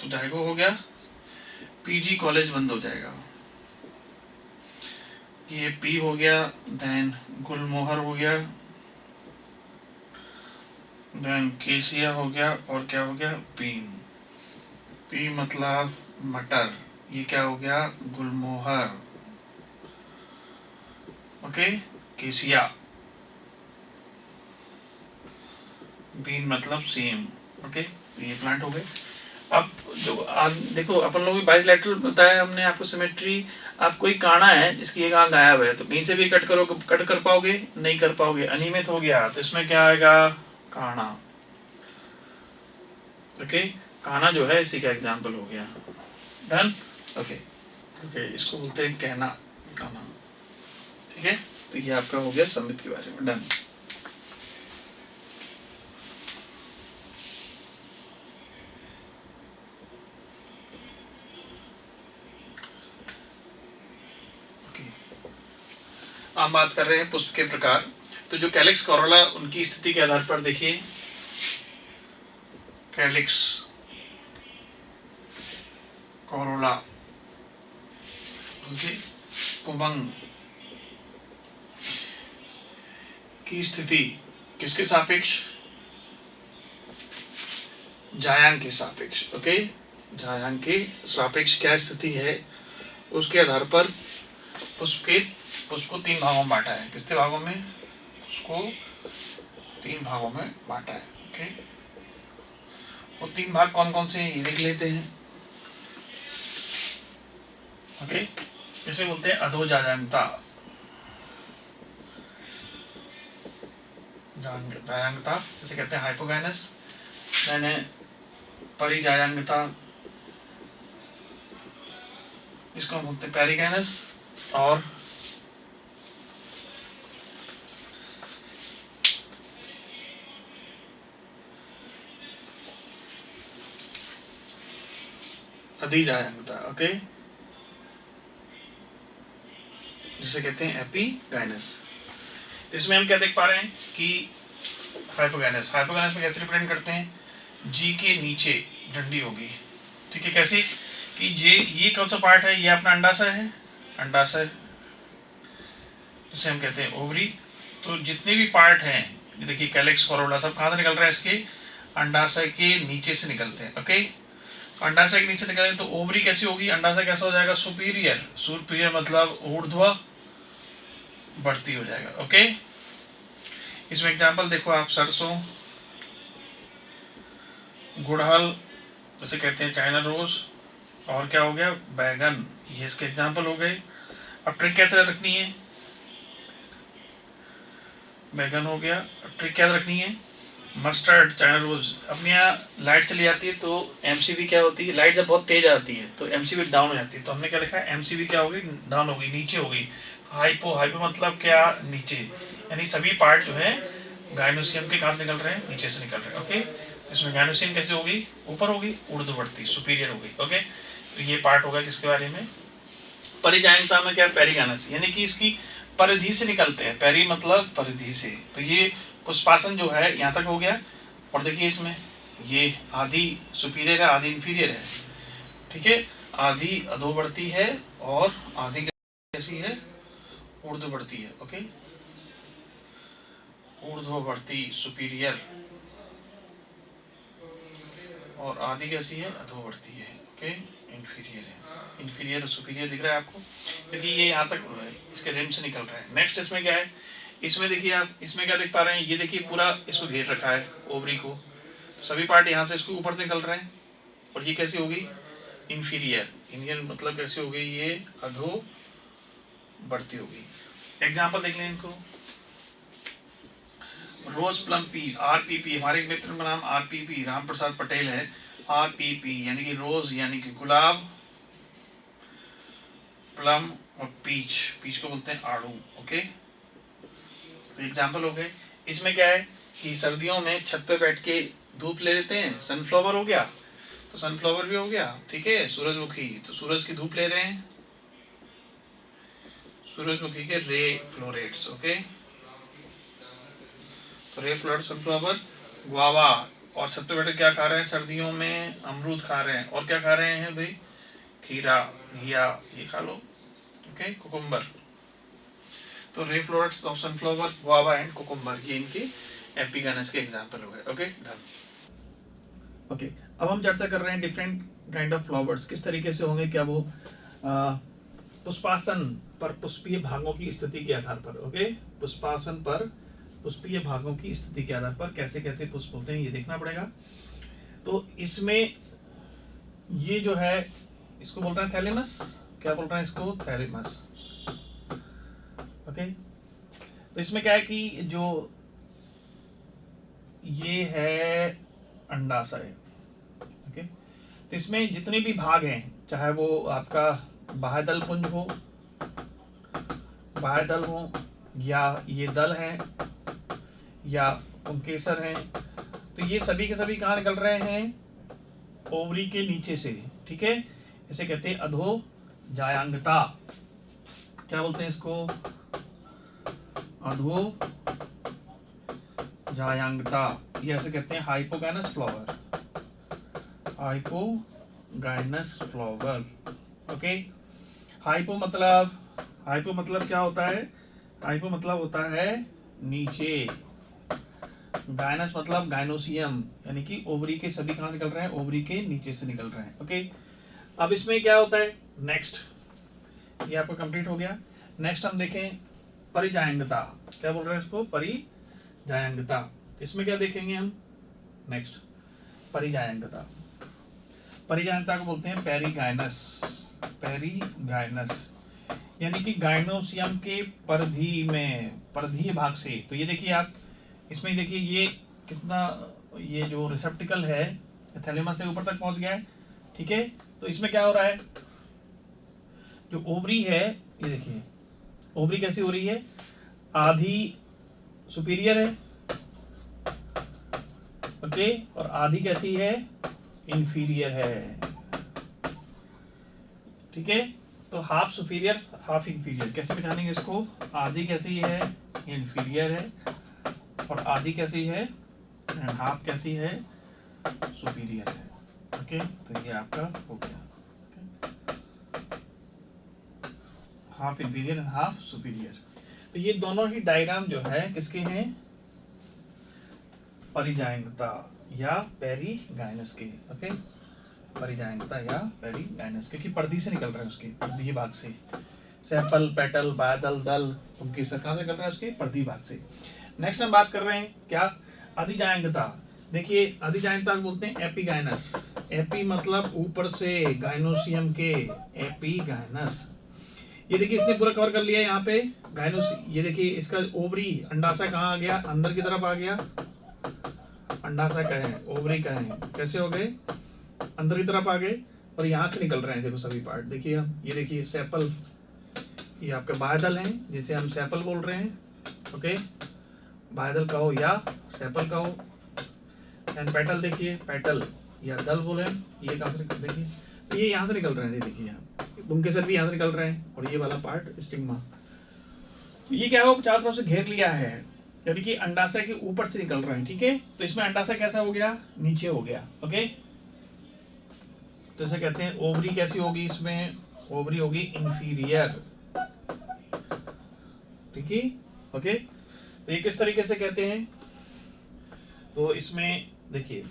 तो जागो हो गया, PG कॉलेज बंद हो जाएगा, ये P हो गया, देन गुलमोहर हो गया, देन केसिया हो गया, और क्या हो गया, बीन। P मतलब मटर, ये क्या हो गया, गुलमोहर, ओके। केसिया, बीन मतलब सेम, ओके। तो ये प्लांट हो गए। अब जो देखो अपन लोग बाइलेटरल बताया हमने आपको सिमेट्री। आप कोई काना है जिसकी एक आंख गायब है, तो कहीं से भी कट कर पाओगे, नहीं कर पाओगे, अनियमित हो गया, तो इसमें क्या आएगा, काना, ओके। काना जो है इसी का एग्जाम्पल हो गया, डन, ओके। इसको बोलते हैं कहना, काना, ठीक है। तो ये आपका हो गया संवित के बारे में। डन। हम बात कर रहे हैं पुष्प के प्रकार। तो जो कैलिक्स कोरोला, उनकी स्थिति के आधार पर देखिए, कैलिक्स कोरोला, ओके, पुंबंग की स्थिति किसके सापेक्ष? जायांग के सापेक्ष। ओके, जायांग के सापेक्ष क्या स्थिति है, उसके आधार पर पुष्प को 3 भागों में बांटा है। कितने भागों में? उसको 3 भागों में बांटा है। ओके, वो 3 भाग कौन कौन से हैं ये देख लेते हैं। ओके, इसे बोलते हैं अधोजायांगता। जायांगता इसे कहते हैं हाइपोगाइनस। मैंने परिजायांगता, इसको हम बोलते हैं पेरिगाइनस। और अधिजायांगता, ओके, जिसे कहते हैं एपिगाइनस। इसमें हम क्या देख पा रहे हैं कि हाइपोगाइनस में कैसे रिप्रेजेंट करते हैं? जी के नीचे डंडी होगी। ठीक है, कैसे कि ये कौन सा पार्ट है? ये अपना अंडाशय है, अंडाशय जिसे हम कहते हैं ओवरी। तो जितने भी पार्ट हैं, देखिए कैलिक्स कोरोला, सब कहाँ से निकल रहा है? इसके अंडाशय के नीचे से निकलते हैं। ओके, अंडाशय के नीचे निकले तो ओवरी कैसी होगी? अंडाशय कैसा हो जाएगा? सुपीरियर मतलब ऊर्ध्व बढ़ती हो जाएगा। ओके, इसमें एग्जांपल देखो आप, सरसों, गुड़हल जिसे कहते हैं चाइना रोज, और क्या हो गया? बैगन, ये इसके एग्जांपल हो गए। अब ट्रिक क्या तरह रखनी है? बैगन हो गया, ट्रिक क्या रखनी है? Mustard, China rose. अपने यहाँ लाइट चली जाती है तो एमसीबी क्या होती है? लाइट जब बहुत तेज आती है तो एमसीबी डाउन हो जाती है। तो हमने क्या लिखा है? एमसीबी क्या होगी? डाउन होगी, नीचे होगी। तो हाइपो मतलब क्या? नीचे। यानी सभी पार्ट जो है गाइनोसियम के कहाँ से निकल रहे हैं? नीचे से निकल रहे हैं। ओके, इसमें गाइनोसियम कैसे होगी? ऊपर होगी, ऊर्ध्ववर्ती, सुपीरियर होगी। ओके, तो ये पार्ट होगा किसके बारे में? परिजायंता में क्या? पेरिगाइनस, यानी कि इसकी परिधि से निकलते हैं। पेरी मतलब परिधि से। तो ये पुष्पासन जो है यहाँ तक हो गया। और देखिए इसमें ये आधी सुपीरियर है, आधी इंफीरियर है। ठीक है, आधी अधोवर्ती है और आधी कैसी है? ऊर्ध्ववर्ती है। ओके, ऊर्ध्ववर्ती सुपीरियर, और आधी कैसी है? अधोवर्ती है। ओके, इंफीरियर है। इंफीरियर और सुपीरियर दिख रहा है आपको, क्योंकि ये यहाँ तक इसके रिम से निकल रहा है। नेक्स्ट इसमें क्या है? इसमें देखिए आप, इसमें क्या देख पा रहे हैं? ये देखिए पूरा इसको घेर रखा है, ओवरी को। तो सभी पार्ट यहाँ से इसको ऊपर निकल रहे हैं। और ये कैसी होगी? इंफीरियर मतलब कैसी होगी? ये अधो बढ़ती होगी। एग्जाम्पल देख लें इनको। रोज प्लम पी, आरपीपी, हमारे मित्र का नाम आरपीपी राम प्रसाद पटेल है। आरपीपी यानी कि रोज यानी कि गुलाब, प्लम और पीच को बोलते हैं आड़ू। ओके, तो एग्जाम्पल हो गए। इसमें क्या है कि सर्दियों में छत पे बैठ के धूप ले लेते हैं। सनफ्लावर हो गया, तो सनफ्लावर भी हो गया। ठीक है, सूरजमुखी, तो सूरज की धूप ले रहे हैं, सूरजमुखी के रे फ्लोरेट्स। ओके, तो रे फ्लोरेट सनफ्लावर। गुआवा, और छत पे बैठे क्या खा रहे हैं? सर्दियों में अमरूद खा रहे हैं। और क्या खा रहे हैं भाई? खीरा, घिया, ये खा लो। Okay, cucumber. तो ray florets of sunflower, guava and cucumber, ये इनके एपिगाइनस के एग्जांपल हो गए। Okay, done. ओके, अब हम चर्चा कर रहे हैं डिफरेंट काइंड ऑफ फ्लावर्स किस तरीके से होंगे। क्या वो पुष्पासन पर पुष्पीय भागों की स्थिति के आधार पर। ओके, पुष्पासन पर पुष्पीय भागों की स्थिति के आधार पर कैसे कैसे पुष्प होते हैं ये देखना पड़ेगा। तो इसमें ये जो है इसको बोल रहे हैं थैलेमस। क्या बोल रहे हैं इसको? थैलेमस। ओके, तो इसमें क्या है कि जो ये है अंडाशय। ओके, तो इसमें जितने भी भाग हैं, चाहे वो आपका बाह्यदल पुंज हो, बाह्यदल हो, या ये दल हैं या पुंकेसर हैं, तो ये सभी के सभी कहाँ निकल रहे हैं? ओवरी के नीचे से, ठीक है। इसे कहते हैं अधोजायांगता। क्या बोलते हैं इसको? अधोजायांगता। ये ऐसे कहते हैं hypogynous flower, hypogynous flower. Okay, hypo मतलब क्या होता है? हाइपो मतलब होता है नीचे, गायनस मतलब गायनोसियम, यानी कि ओवरी के सभी कहाँ निकल रहे हैं? ओवरी के नीचे से निकल रहे हैं। ओके, अब इसमें क्या होता है? नेक्स्ट, ये आपका कंप्लीट हो गया। नेक्स्ट हम देखें परिजायंगता। क्या बोल रहे हैं इसको? परिजायंगता। इसमें क्या देखेंगे हम? नेक्स्ट परिजायंगता। परिजायंगता को बोलते हैं पेरीगाइनस, पेरीगाइनस, यानी कि गायनोसियम के परिधि में, परिधीय भाग से। तो ये देखिए आप, इसमें देखिए ये कितना, ये जो रिसेप्टिकल है थैलेमस से ऊपर तक पहुंच गया है, ठीक है। तो इसमें क्या हो रहा है? जो ओवरी है, ये देखिए ओवरी कैसी हो रही है? आधी सुपीरियर है, ओके, और आधी कैसी है? इंफीरियर है, ठीक है। तो हाफ सुपीरियर हाफ इंफीरियर, कैसे पहचानेंगे इसको? आधी कैसी है? इंफीरियर है, और आधी कैसी है? एंड हाफ कैसी है? सुपीरियर है। ओके, तो ये आपका हो गया, half inferior and half superior. तो ये दोनों ही डायग्राम जो है किसके हैं? परिजायंगता या पेरीगाइनस के। ओके, परिजायंगता या पेरीगाइनस के, कि पर्दी से निकल रहे हैं, उसके पर्दी भाग से। सेपल, पेटल, बादल, दल, उनकी कहाँ से निकल रहा है? उसके पर्दी भाग से। नेक्स्ट हम बात कर रहे हैं क्या? अधिजायंगता। देखिए अधिजायंगता बोलते हैं एपीगाइनस। एपी मतलब ऊपर से, गायनोसियम के, एपीगाइनस। ये देखिए इसने पूरा कवर कर लिया यहाँ पे गायनोस। ये देखिए इसका ओवरी, अंडाशय कहाँ आ गया? अंदर की तरफ आ गया। अंडाशय कहें, ओवरी कहें, कैसे हो गए? अंदर की तरफ आ गए, और यहाँ से निकल रहे हैं देखो सभी पार्ट। देखिए हम, ये देखिए सेपल, ये आपके बाह्यदल हैं जिसे हम सेपल बोल रहे हैं। ओके, बाह्यदल कहो या सेपल कहो। एंड पेटल, देखिए पेटल या दल बोले, ये कहाँ से निकल, देखिए तो ये यहाँ से निकल रहे हैं, देखिए यहाँ पुंकेसर भी यहाँ से निकल रहे हैं, और ये वाला पार्ट स्टिग्मा। ये क्या हो, चारों तरफ से घेर लिया है, यानी कि अंडाशय के ऊपर से निकल रहे हैं, ठीक है। तो इसमें अंडाशय कैसा हो गया? नीचे हो गया। ओके, तो इसे कहते हैं ओवरी कैसी होगी? इसमें ओवरी होगी इंफीरियर, ठीक है। ओके, तो ये किस तरीके से कहते हैं? तो इसमें देखिए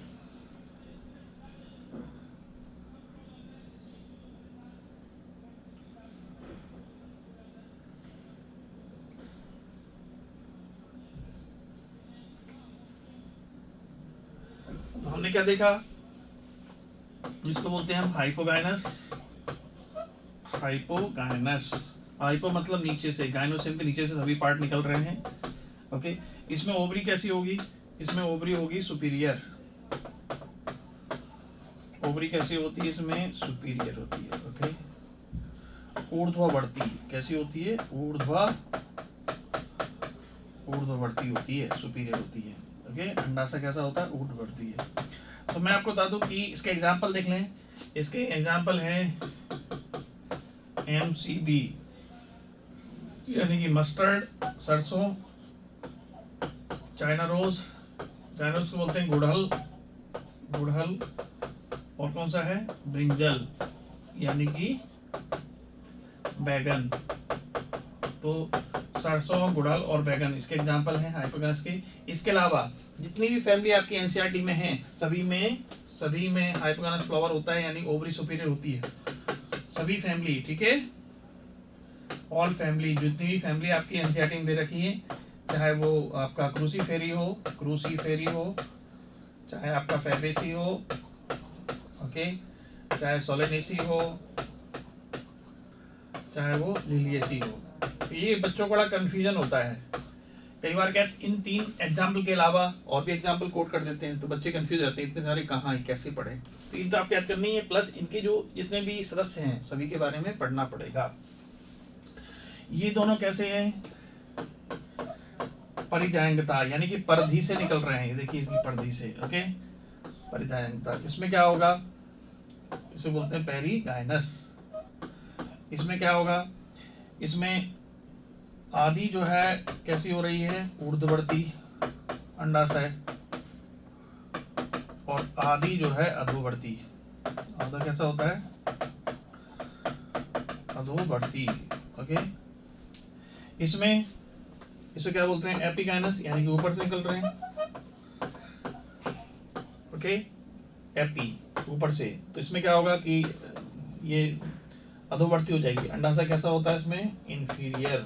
तो हमने क्या देखा? जिसको बोलते हैं हम हाइपोगाइनस, हाइपोगाइनस। हाइपो मतलब नीचे से, गायनोसियम के नीचे से सभी पार्ट निकल रहे हैं। ओके, इसमें ओवरी कैसी होगी? इसमें ओवरी होगी सुपीरियर। ओवरी कैसी होती है? इसमें सुपीरियर होती है। ओके, ऊर्ध्ववर्ती कैसी होती है? ऊर्ध्ववर्ती होती है, सुपीरियर होती है। ओके, अंडाशय कैसा होता है? ऊर्ध्ववर्ती है। तो मैं आपको बता दूं कि इसके एग्जाम्पल देख लें। इसके एग्जाम्पल हैं MCB, यानी कि मस्टर्ड, सरसों, चाइना रोज, चाइना रोज को बोलते हैं गुड़हल, गुड़हल, और कौन सा है? ब्रिंजल, यानी कि बैगन। तो सरसों, गुड़हल और बैगन इसके एग्जाम्पल हैं हाइपोगाइनस के। इसके अलावा जितनी भी फैमिली आपकी एनसीईआरटी में है, सभी में हाइपोगाइनस फ्लावर होता है, यानी ओवरी सुपीरियर होती है, सभी फैमिली, ठीक है। ऑल फैमिली, जितनी भी फैमिली आपकी एनसीईआरटी में दे रखी है, चाहे वो आपका क्रूसीफेरी हो, चाहे आपका फैबेसी हो, ओके, चाहे सोलेनेसी हो, चाहे वो लिलिएसी हो। तो ये बच्चों को बड़ा कन्फ्यूजन होता है कई बार। क्या इन 3 एग्जाम्पल के अलावा और भी एग्जाम्पल कोट कर देते हैं, तो बच्चे कंफ्यूज रहते हैं, इतने सारे कहाँ है, कैसे पढ़े। तो इन तो आपको याद करनी है, प्लस इनके जो जितने भी सदस्य हैं सभी के बारे में पढ़ना पड़ेगा। ये दोनों कैसे हैं? परिजायंगता यानी कि परिधि से निकल रहे हैं, ये देखिए इसकी परिधि से, ओके, परिजायंगता। इसमें क्या होगा, इसे बोलते हैं पेरिगाइनस। इसमें क्या होगा, इसमें आदि जो है कैसी हो रही है, ऊर्ध्ववर्ती अंडाशय, और आदि जो है अधोवर्ती। आधा कैसा होता है, अधोवर्ती, ओके। इसमें इसे क्या बोलते हैं, एपिगाइनस यानी कि ऊपर से निकल रहे हैं, ओके, एपी ऊपर से। तो इसमें क्या होगा कि ये अधोवर्ती हो जाएगी। अंडाशय कैसा होता है इसमें, इंफीरियर,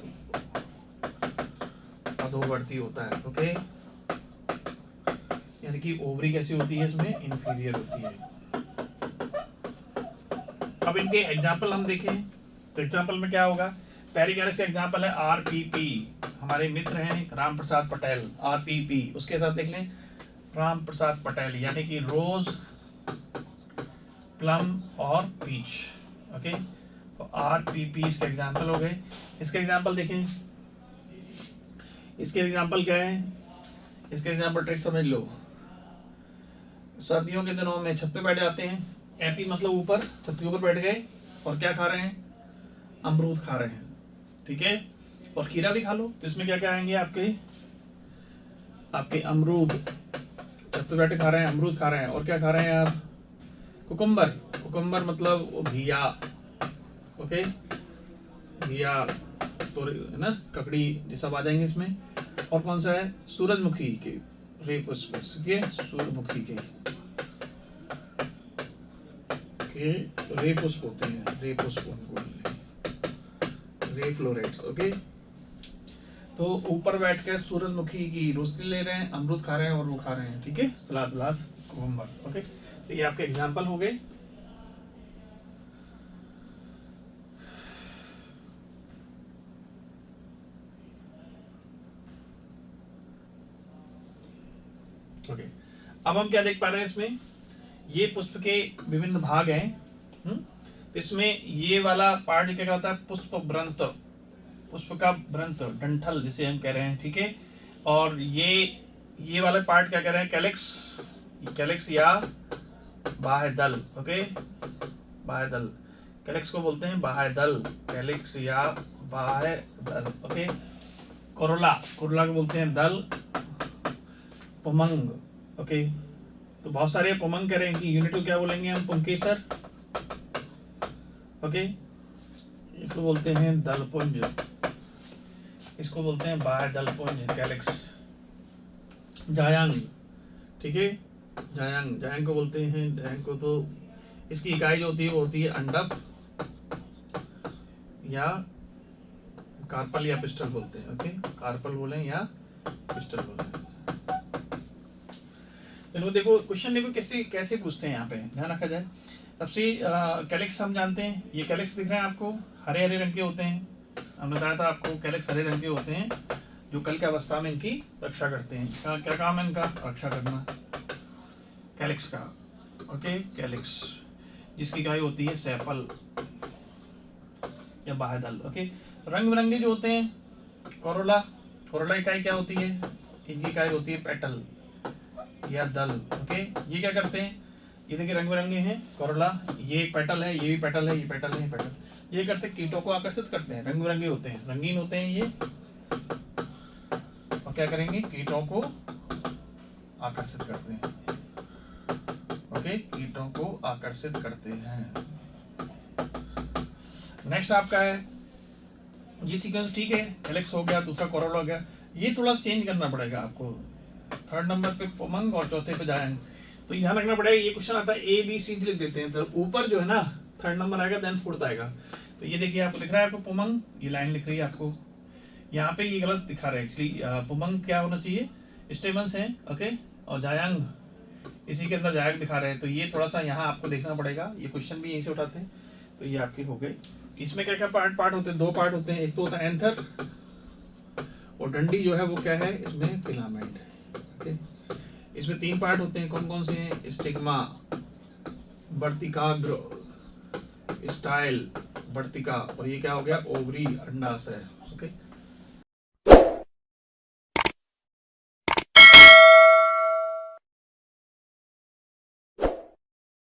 अधोवर्ती होता है, ओके। यानी कि ओवरी कैसी होती है इसमें, इंफीरियर होती है। अब इनके एग्जाम्पल हम देखें तो एग्जाम्पल में क्या होगा, पेरिगाइनस एग्जाम्पल है आरपीपी, हमारे मित्र हैं राम प्रसाद पटेल, आरपीपी। उसके साथ देख लें राम प्रसाद पटेल यानी कि रोज, प्लम और पीच, ओके। तो आरपीपी इसके एग्जाम्पल हो गए। इसके एग्जाम्पल देखें, इसके एग्जाम्पल क्या है, इसके एग्जाम्पल ट्रिक समझ लो। सर्दियों के दिनों में छत पे बैठ जाते हैं, एपी मतलब ऊपर, छत के ऊपर बैठ गए और क्या खा रहे हैं, अमरूद खा रहे हैं, ठीक है, और खीरा भी खा लो। तो इसमें क्या क्या आएंगे आपके अमरूद, छत पे बैठे खा रहे हैं, अमरूद खा रहे हैं, और क्या खा रहे हैं आप, कुकुम्बर, कुकुम्बर मतलब घिया, ओके, घिया तो है ना, ककड़ी ये सब आ जाएंगे इसमें। और कौन सा है, सूरजमुखी के रे पुष्प, सूरजमुखी के रे पुष्प होते हैं, रे पुष्प रे फ्लोरेट्स, ओके। तो ऊपर बैठकर सूरजमुखी की रोशनी ले रहे हैं, अमरूद खा रहे हैं और वो खा रहे हैं, ठीक है, सलाद वलाद कुकुम्बर, ओके। तो ये आपके एग्जाम्पल हो गए। ओके, अब हम क्या देख पा रहे हैं इसमें, ये पुष्प के विभिन्न भाग हैं। इसमें ये वाला पार्ट क्या कहलाता है, पुष्प व्रंत, पुष्प का व्रंत, डंठल जिसे हम कह रहे हैं, ठीक है। और ये वाला पार्ट क्या कह रहे हैं, कैलिक्स, कैलिक्स या बाह्य दल, ओके, बाह्य दल, कैलिक्स को बोलते हैं बाह्य दल, कैलिक्स या बाह्य दल, ओके। कोरोला, कोरोला को बोलते हैं दल, पुमंग, ओके। तो बहुत सारे पुमंग कह रहे हैं कि यूनिट को क्या बोलेंगे हम, पुंकेसर, ओके। इसको बोलते हैं दलपुंज, इसको बोलते हैं बाह्य दलपुंज, कैलिक्स। जायांग, ठीक है, जायांग, जायांग को बोलते हैं, जायांग को तो इसकी इकाई जो होती है वो होती है अंडक या कार्पल या पिस्टल बोलते हैं, ओके, कार्पल बोलें या पिस्टल बोलें। चलो देखो क्वेश्चन देखो कैसे कैसे पूछते हैं, यहाँ पे ध्यान रखा जाए। सबसे कैलिक्स हम जानते हैं, ये कैलिक्स दिख रहे हैं आपको, हरे हरे रंग के होते हैं, हमने बताया था आपको कैलिक्स हरे रंग के होते हैं जो कल की अवस्था में इनकी रक्षा करते हैं। क्या काम है इनका, रक्षा करना, कैलिक्स का, ओके, कैलिक्स जिसकी इकाई होती है सेपल या बाह्य दल, ओके। रंग बिरंगे जो होते हैं, कोरोला, कोरोला इकाई क्या होती है, इनकी इकाई होती है पेटल या दल, ओके। ये क्या करते हैं, ये देखिए रंग बिरंगे हैं, कोरोला, ये एक पेटल है, ये भी पेटल है, ये पेटल है, ये पेटल। ये करते हैं कीटों को आकर्षित करते हैं, रंग बिरंगे होते हैं, रंगीन होते हैं ये, और क्या करेंगे, कीटों को आकर्षित करते हैं, ओके, कीटों को आकर्षित करते हैं। नेक्स्ट आपका है ये सीक्वेंस, ठीक है, कैलिक्स हो गया, दूसरा कोरोला हो गया। ये थोड़ा चेंज करना पड़ेगा आपको, थर्ड नंबर पे पुमंग और चौथे पे जायंग। तो ध्यान रखना पड़ेगा, ये क्वेश्चन आता है ए बी सी लिख देते हैं, तो ऊपर जो है ना थर्ड नंबर आएगा, देन फोर्थ आएगा। तो ये देखिए आपको दिख रहा है, आपको पुमंग, ये लाइन लिख रही है आपको, यहाँ पे ये गलत दिखा रहा है एक्चुअली। पुमंग क्या होना चाहिए, स्टेमन्स हैं, ओके, और जायंग इसी के अंदर जायंग दिखा रहे हैं। तो ये थोड़ा सा यहाँ आपको देखना पड़ेगा, ये क्वेश्चन भी यहीं से उठाते हैं। तो ये आपके हो गए। इसमें क्या क्या पार्ट होते हैं, दो पार्ट होते हैं, एक तो होता है एंथर, और डंडी जो है वो क्या है, इसमें फिलामेंट है, ओके। इसमें तीन पार्ट होते हैं, कौन कौन से हैं, स्टिग्मा, वर्तिकाग्र, स्टाइल, वर्तिका, और ये क्या हो गया, ओवरी, अंडाशय, ओके।